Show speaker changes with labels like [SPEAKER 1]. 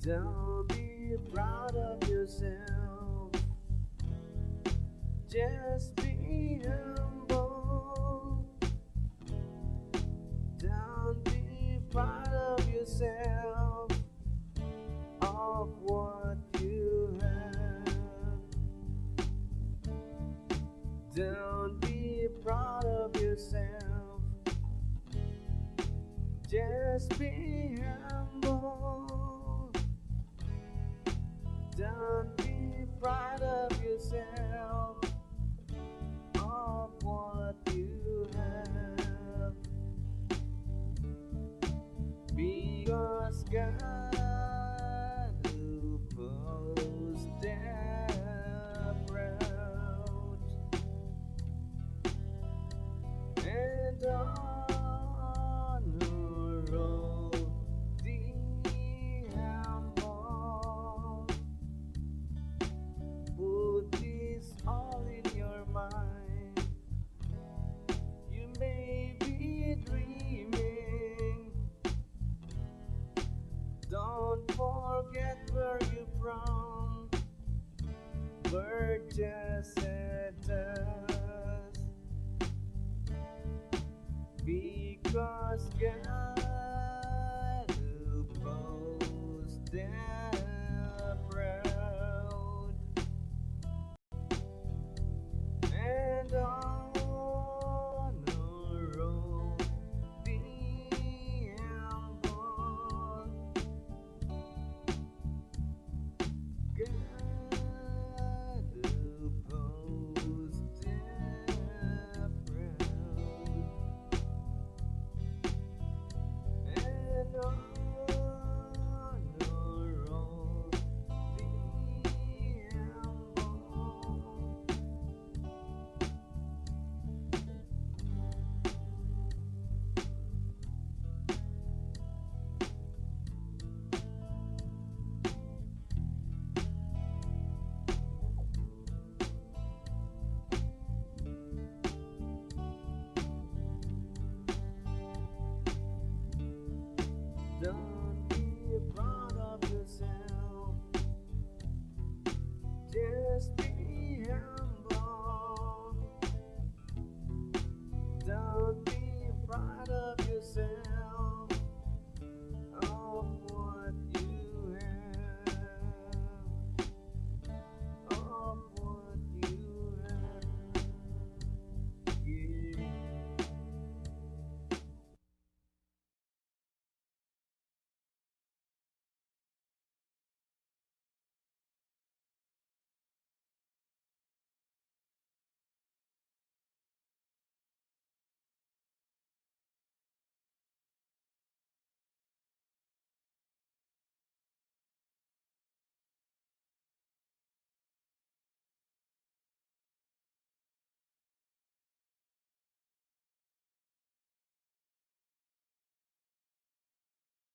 [SPEAKER 1] Don't be proud of yourself. Just be humble. Don't be proud of yourself, of what you have. Don't be proud of yourself. Just be humble. Don't be proud of yourself, of what you have. Because God who pulls them proud and honor all the humble. Put this all in your mind. You may be dreaming. Don't forget where you're from. We're just a dust. Because God